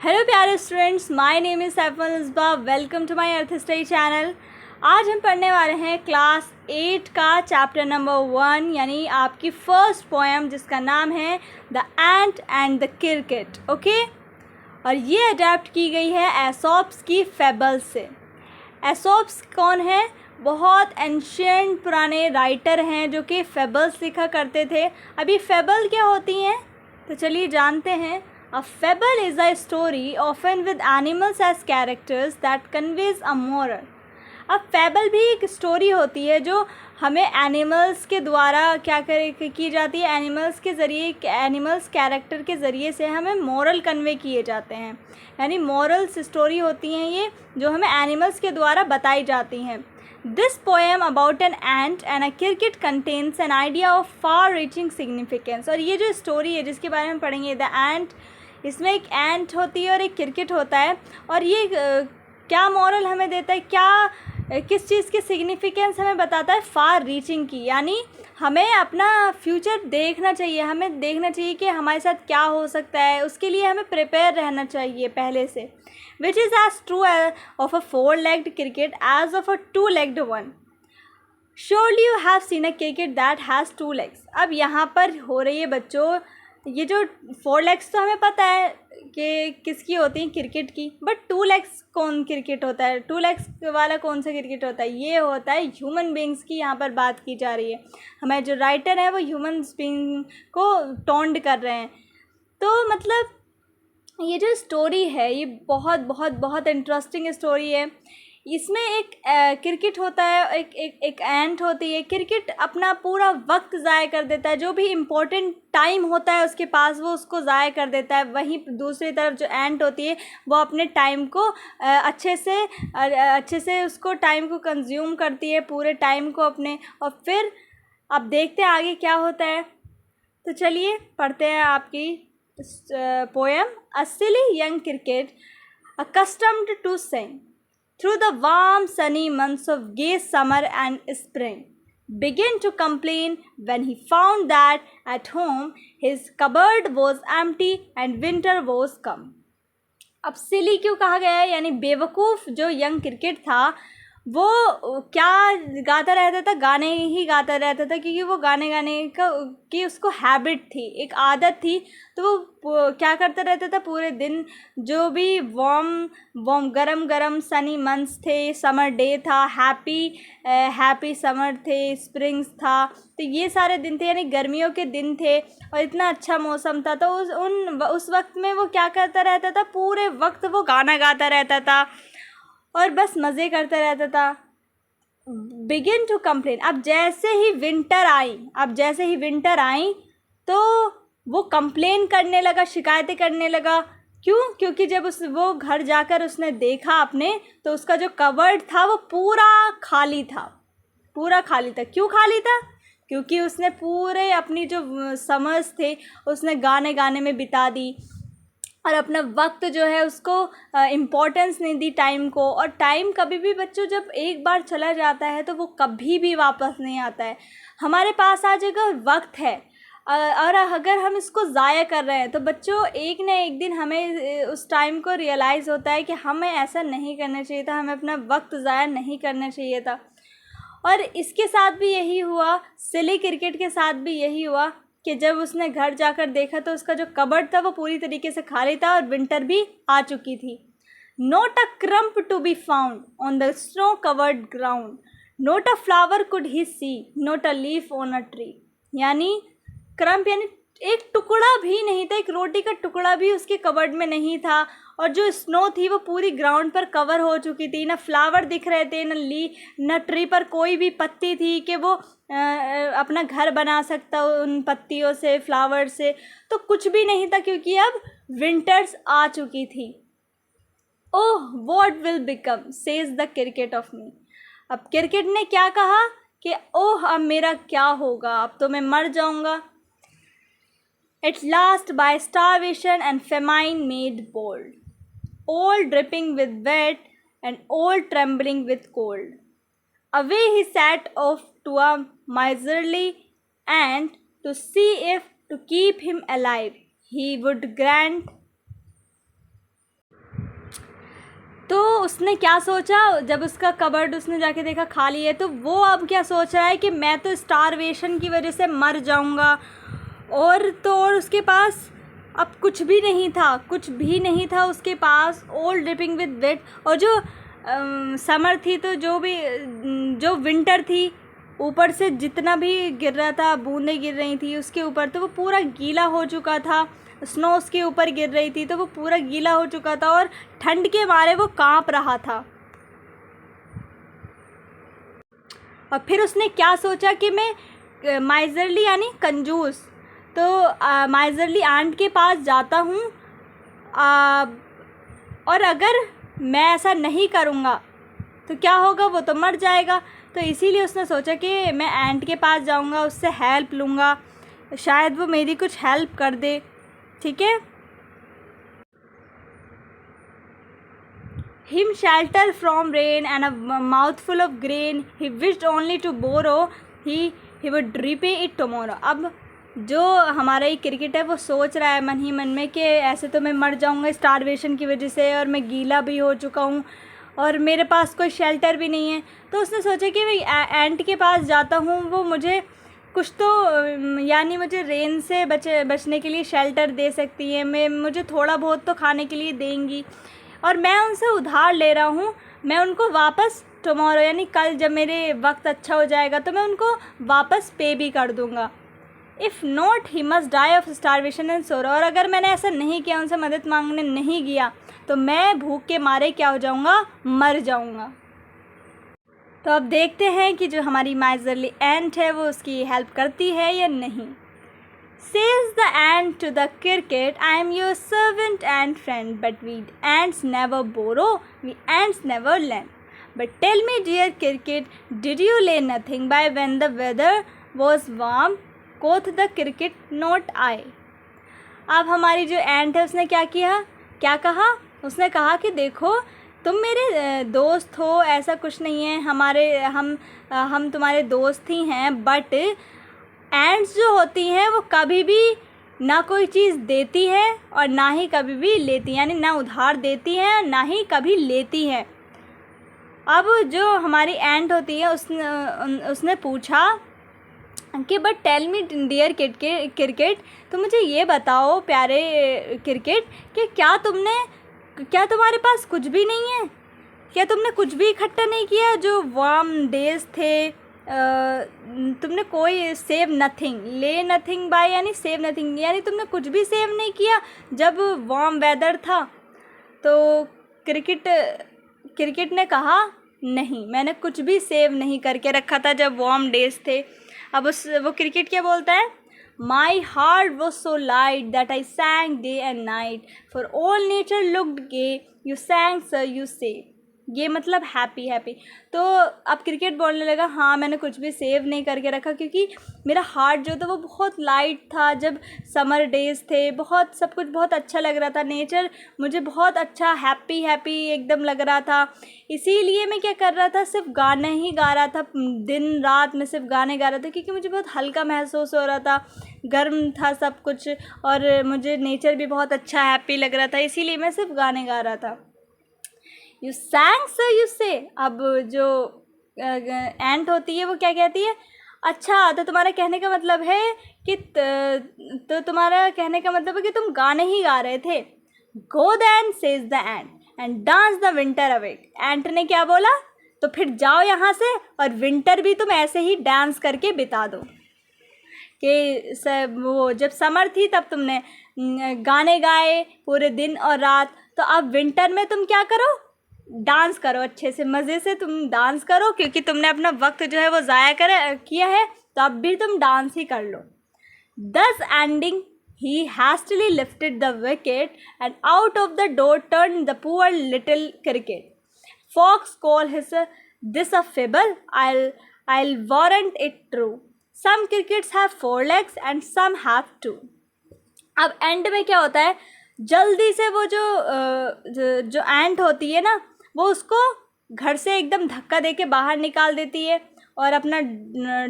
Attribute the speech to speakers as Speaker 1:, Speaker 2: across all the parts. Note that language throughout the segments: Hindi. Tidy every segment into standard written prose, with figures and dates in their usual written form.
Speaker 1: हेलो प्यारे students, my name is Saiful Misba. Welcome to my earth study channel. आज हम पढ़ने वाले हैं क्लास 8 का चैप्टर नंबर 1 यानी आपकी फर्स्ट पोएम जिसका नाम है the ant and the cricket. Okay, और ये अडेप्ट की गई है एसोप्स की फेबल से। एसोप्स कौन है? बहुत एंशियंट पुराने राइटर हैं जो कि फेबल्स लिखा करते थे। अभी फेबल क्या होती हैं तो चलिए जानते हैं। A fable is a story often with animals as characters that conveys a moral. अब फेबल भी एक स्टोरी होती है जो हमें एनिमल्स के द्वारा की जाती है। एनिमल्स के ज़रिए, एनिमल्स कैरेक्टर के ज़रिए से हमें मोरल कन्वे किए जाते हैं, यानी मॉरल्स स्टोरी होती हैं ये जो हमें एनिमल्स के द्वारा बताई जाती हैं। This poem about an ant and a cricket contains an idea of far-reaching significance. और ये जो स्टोरी है जिसके बारे में पढ़ेंगे, द एंट, इसमें एक एंट होती है और एक क्रिकेट होता है। और ये क्या मॉरल हमें देता है, क्या किस चीज़ की सिग्निफिकेंस हमें बताता है? फार रीचिंग की, यानी हमें अपना फ्यूचर देखना चाहिए। हमें देखना चाहिए कि हमारे साथ क्या हो सकता है, उसके लिए हमें प्रिपेयर रहना चाहिए पहले से। Which is as true of a 4-legged cricket as of a 2-legged one. Surely you have seen a cricket that has 2 legs. अब यहाँ पर हो रही है बच्चों, ये जो 4 legs तो हमें पता है कि किसकी होती हैं, क्रिकेट की, बट 2 legs कौन क्रिकेट होता है? 2 legs वाला कौन सा क्रिकेट होता है? ये होता है ह्यूमन बींग्स की। यहाँ पर बात की जा रही है। हमारे जो राइटर है वो ह्यूमन बींग को टॉन्ड कर रहे हैं। तो मतलब ये जो स्टोरी है ये बहुत बहुत बहुत इंटरेस्टिंग स्टोरी है। इसमें एक क्रिकेट होता है, एक एंट होती है। क्रिकेट अपना पूरा वक्त ज़ाया कर देता है, जो भी इम्पोर्टेंट टाइम होता है उसके पास वो उसको ज़ाया कर देता है। वहीं दूसरी तरफ जो एंट होती है वो अपने टाइम को अच्छे से उसको टाइम को कंज्यूम करती है, पूरे टाइम को अपने। और फिर अब देखते हैं आगे क्या होता है। तो चलिए पढ़ते हैं आपकी poem. A silly young cricket, accustomed to sing through the warm sunny months of gay summer and spring, began to complain when he found that at home his cupboard was empty and winter was come. अब सिली क्यों कहा गया है? यानी बेवकूफ़ जो यंग क्रिकेट था वो क्या गाता रहता था? गाने ही गाता रहता था, क्योंकि वो गाने की उसको हैबिट थी, एक आदत थी। तो वो क्या करता रहता था पूरे दिन? जो भी वार्म गरम सनी मंथ्स थे, समर डे था, हैप्पी समर थे, स्प्रिंग्स था, तो ये सारे दिन थे, यानी गर्मियों के दिन थे और इतना अच्छा मौसम था। तो उस वक्त में वो क्या करता रहता था? पूरे वक्त वो गाना गाता रहता था और बस मज़े करता रहता था। बिगिन टू कंप्लेन, अब जैसे ही विंटर आई तो वो कंप्लेन करने लगा, शिकायतें करने लगा। क्यों? क्योंकि जब वो घर जाकर उसने देखा अपने, तो उसका जो कबर्ड था वो पूरा खाली था। क्यों खाली था? क्योंकि उसने पूरे अपनी जो समर्स थे उसने गाने में बिता दी और अपना वक्त जो है उसको इम्पोर्टेंस नहीं दी टाइम को। और टाइम कभी भी बच्चों जब एक बार चला जाता है तो वो कभी भी वापस नहीं आता है। हमारे पास आज अगर वक्त है और अगर हम इसको ज़ाया कर रहे हैं तो बच्चों एक ना एक दिन हमें उस टाइम को रियलाइज़ होता है कि हमें ऐसा नहीं करना चाहिए था, हमें अपना वक्त ज़ाया नहीं करना चाहिए था। और इसके साथ भी यही हुआ, सिली क्रिकेट के साथ भी यही हुआ कि जब उसने घर जाकर देखा तो उसका जो कबर्ड था वो पूरी तरीके से खाली था और विंटर भी आ चुकी थी। Not a crumb to be found on the snow covered ground, not a flower could he see, not a leaf on a tree. यानी क्रम्प यानी एक टुकड़ा भी नहीं था, एक रोटी का टुकड़ा भी उसके कबर्ड में नहीं था। और जो स्नो थी वो पूरी ग्राउंड पर कवर हो चुकी थी, ना फ्लावर दिख रहे थे, न ट्री पर कोई भी पत्ती थी कि वो अपना घर बना सकता उन पत्तियों से, फ्लावर से। तो कुछ भी नहीं था क्योंकि अब विंटर्स आ चुकी थी। Oh what will become says the cricket of me. अब क्रिकेट ने क्या कहा कि ओह अब मेरा क्या होगा, अब तो मैं मर जाऊंगा। At last by starvation and famine made bold, all dripping with wet and all trembling with cold. Away he set off to a miserly ant to see if to keep him alive he would grant तो उसने क्या सोचा, जब उसका कबर्ड उसने जाके देखा खाली है, तो वो अब क्या सोच रहा है कि मैं तो स्टारवेशन की वजह से मर जाऊंगा। और उसके पास अब कुछ भी नहीं था, कुछ भी नहीं था उसके पास, ऑल ड्रिपिंग विद वेट। और जो समर थी, तो जो विंटर थी, ऊपर से जितना भी गिर रहा था, बूंदें गिर रही थी उसके ऊपर, तो वो पूरा गीला हो चुका था। स्नो उसके ऊपर गिर रही थी तो वो पूरा गीला हो चुका था और ठंड के मारे वो कांप रहा था। और फिर उसने क्या सोचा कि मैं माइजरली यानी कंजूस, तो माइजरली आंट के पास जाता हूँ, और अगर मैं ऐसा नहीं करूँगा तो क्या होगा, वो तो मर जाएगा। तो इसीलिए उसने सोचा कि मैं एंट के पास जाऊँगा, उससे हेल्प लूँगा, शायद वो मेरी कुछ हेल्प कर दे। ठीक है। Him shelter from rain and a mouthful of grain he wished only to borrow, he would repay it tomorrow। अब जो हमारा ये क्रिकेट है वो सोच रहा है मन ही मन में कि ऐसे तो मैं मर जाऊंगा स्टारवेशन की वजह से, और मैं गीला भी हो चुका हूँ और मेरे पास कोई शेल्टर भी नहीं है। तो उसने सोचा कि मैं एंट के पास जाता हूँ, वो मुझे कुछ तो यानी मुझे रेन से बचने के लिए शेल्टर दे सकती है, मुझे थोड़ा बहुत तो खाने के लिए देंगी, और मैं उनसे उधार ले रहा हूँ, मैं उनको वापस टुमारो यानी कल जब मेरे वक्त अच्छा हो जाएगा तो मैं उनको वापस पे भी कर दूँगा। If not he must die of starvation and sorrow. और अगर मैंने ऐसा नहीं किया, उनसे मदद मांगने नहीं गया, तो मैं भूख के मारे क्या हो जाऊँगा, मर जाऊँगा। तो अब देखते हैं कि जो हमारी माइजरली एंट है वो उसकी हेल्प करती है या नहीं। Says the ant to the cricket, I am your servant and friend, but we ants never borrow, we ants never lend. But tell me, dear cricket, did you lay nothing by when the weather was warm? Quoth the cricket, not I. अब हमारी जो एंट है उसने क्या किया, क्या कहा, उसने कहा कि देखो तुम मेरे दोस्त हो, ऐसा कुछ नहीं है, हम तुम्हारे दोस्त ही हैं, बट एंट्स जो होती हैं वो कभी भी ना कोई चीज़ देती है और ना ही कभी भी लेती, यानी ना उधार देती हैं ना ही कभी लेती हैं। अब जो हमारी एंट होती है उसने पूछा कि but tell me dear cricket, तो मुझे ये बताओ प्यारे क्रिकेट कि क्या तुम्हारे पास कुछ भी नहीं है, क्या तुमने कुछ भी इकट्ठा नहीं किया जो वार्म डेज थे, तुमने कोई सेव नथिंग, ले नथिंग बाय यानी सेव नथिंग, यानी तुमने कुछ भी सेव नहीं किया जब वार्म वेदर था। तो क्रिकेट ने कहा नहीं, मैंने कुछ भी सेव नहीं करके रखा था जब वार्म डेज थे। अब वो क्रिकेट क्या बोलता है, my heart was so light that I sang day and night, for all nature looked gay, you sang sir you say. ये मतलब हैप्पी। तो अब क्रिकेट बोलने लगा, हाँ मैंने कुछ भी सेव नहीं करके रखा क्योंकि मेरा हार्ट जो था वो बहुत लाइट था जब समर डेज़ थे, बहुत सब कुछ बहुत अच्छा लग रहा था, नेचर मुझे बहुत अच्छा हैप्पी एकदम लग रहा था, इसीलिए मैं क्या कर रहा था, सिर्फ गाने ही गा रहा था, दिन रात में सिर्फ गाने गा रहा था क्योंकि मुझे बहुत हल्का महसूस हो रहा था, गर्म था सब कुछ और मुझे नेचर भी बहुत अच्छा हैप्पी लग रहा था, इसीलिए मैं सिर्फ गाने गा रहा था। यू सैंग सर यू से। अब जो एंट होती है वो क्या कहती है, अच्छा तो तुम्हारा कहने का मतलब है कि तो तुम्हारा कहने का मतलब है कि तुम गाने ही गा रहे थे। Go then says the end dance the winter awake. Ant ने क्या बोला, तो फिर जाओ यहाँ से और विंटर भी तुम ऐसे ही डांस करके बिता दो कि वो जब समर थी तब तुमने गाने गाए पूरे दिन और रात, तो अब विंटर में तुम क्या करो, डांस करो, अच्छे से मज़े से तुम डांस करो क्योंकि तुमने अपना वक्त जो है वो ज़ाया किया है, तो अब भी तुम डांस ही कर लो। Thus ending, he hastily lifted the wicket and out of the door turned the poor little cricket. Fox called this a fable, I'll warrant it true. Some crickets have 4 legs and some have 2. अब एंड में क्या होता है, जल्दी से वो जो एंट होती है ना, वो उसको घर से एकदम धक्का दे के बाहर निकाल देती है और अपना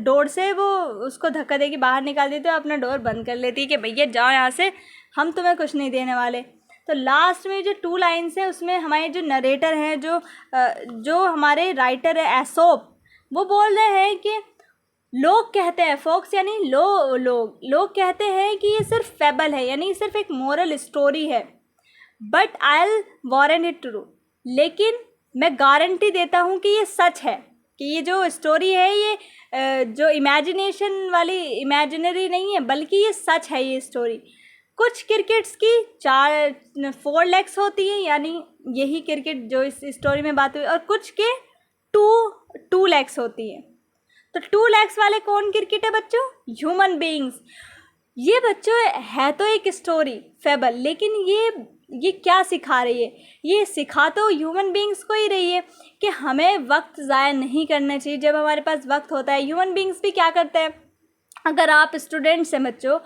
Speaker 1: डोर से वो उसको धक्का दे के बाहर निकाल देती है और अपना डोर बंद कर लेती है कि भैया जाओ यहाँ से, हम तुम्हें कुछ नहीं देने वाले। तो लास्ट में जो 2 लाइन्स हैं उसमें हमारे जो नरेटर हैं, जो हमारे राइटर है एसोप, वो बोल रहे हैं कि लोग कहते हैं, फोक्स यानी लोग कहते हैं कि ये सिर्फ फेबल है, यानी सिर्फ एक मोरल स्टोरी है, but I will warrant it true, लेकिन मैं गारंटी देता हूँ कि ये सच है, कि ये जो स्टोरी है ये जो इमेजिनेशन वाली इमेजिनरी नहीं है, बल्कि ये सच है ये स्टोरी। कुछ क्रिकेट्स की 4 लेग्स होती है, यानी यही क्रिकेट जो इस स्टोरी में बात हुई, और कुछ के 2 लेग्स होती है। तो 2 लेग्स वाले कौन क्रिकेट है बच्चों? Human beings. ये बच्चों है तो एक स्टोरी फेबल, लेकिन ये क्या सिखा रही है? ये सिखा तो ह्यूमन बीइंग्स को ही रही है कि हमें वक्त ज़ाया नहीं करना चाहिए जब हमारे पास वक्त होता है। ह्यूमन बीइंग्स भी क्या करते हैं, अगर आप स्टूडेंट्स हैं बच्चों,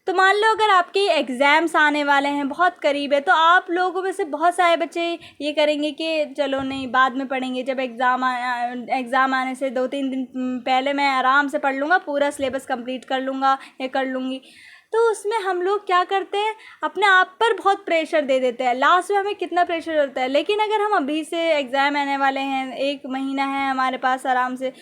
Speaker 1: तो मान लो अगर आपके एग्ज़ाम्स आने वाले हैं, बहुत करीब है, तो आप लोगों में से बहुत सारे बच्चे ये करेंगे कि चलो नहीं बाद में पढ़ेंगे, जब एग्ज़ाम आने से 2-3 दिन पहले मैं आराम से पढ़ लूँगा, पूरा सिलेबस कंप्लीट कर लूँगा या कर लूँगी। तो उसमें हम लोग क्या करते हैं, अपने आप पर बहुत प्रेशर दे देते हैं, लास्ट में हमें कितना प्रेशर होता है। लेकिन अगर हम अभी से एग्ज़ाम आने वाले हैं, 1 महीना है हमारे पास आराम से,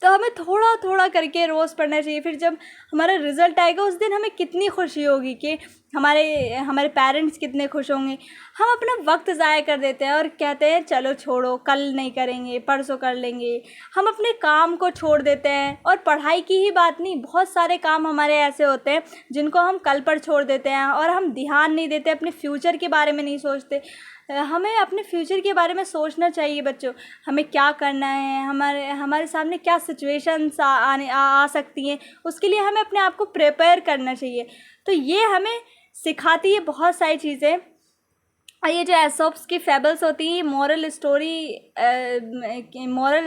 Speaker 1: तो हमें थोड़ा थोड़ा करके रोज़ पढ़ना चाहिए। फिर जब हमारा रिज़ल्ट आएगा उस दिन हमें कितनी खुशी होगी कि हमारे पेरेंट्स कितने खुश होंगे। हम अपना वक्त ज़ाया कर देते हैं और कहते हैं चलो छोड़ो, कल नहीं करेंगे, परसों कर लेंगे। हम अपने काम को छोड़ देते हैं, और पढ़ाई की ही बात नहीं, बहुत सारे काम हमारे ऐसे होते हैं जिनको हम कल पर छोड़ देते हैं, और हम ध्यान नहीं देते, अपने फ्यूचर के बारे में नहीं सोचते। हमें अपने फ्यूचर के बारे में सोचना चाहिए बच्चों, हमें क्या करना है, हमारे सामने क्या सिचुएशंस आ सकती हैं, उसके लिए हमें अपने आप को प्रिपेयर करना चाहिए। तो ये हमें सिखाती है बहुत सारी चीज़ें। और ये जो एसोप्स की फेबल्स होती हैं, मोरल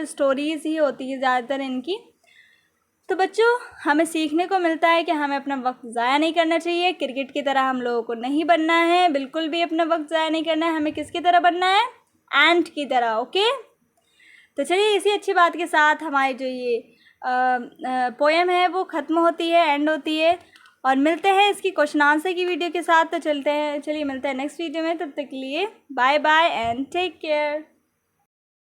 Speaker 1: स्टोरीज़ ही होती है ज़्यादातर इनकी। तो बच्चों हमें सीखने को मिलता है कि हमें अपना वक्त ज़ाया नहीं करना चाहिए, क्रिकेट की तरह हम लोगों को नहीं बनना है, बिल्कुल भी अपना वक्त ज़ाया नहीं करना है। हमें किसकी तरह बनना है? एंट की तरह। ओके, तो चलिए इसी अच्छी बात के साथ हमारी जो ये पोएम है वो ख़त्म होती है, एंड होती है, और मिलते हैं इसकी क्वेश्चन आंसर की वीडियो के साथ। तो चलिए मिलते हैं नेक्स्ट वीडियो में, तब तक के लिए bye bye and take care.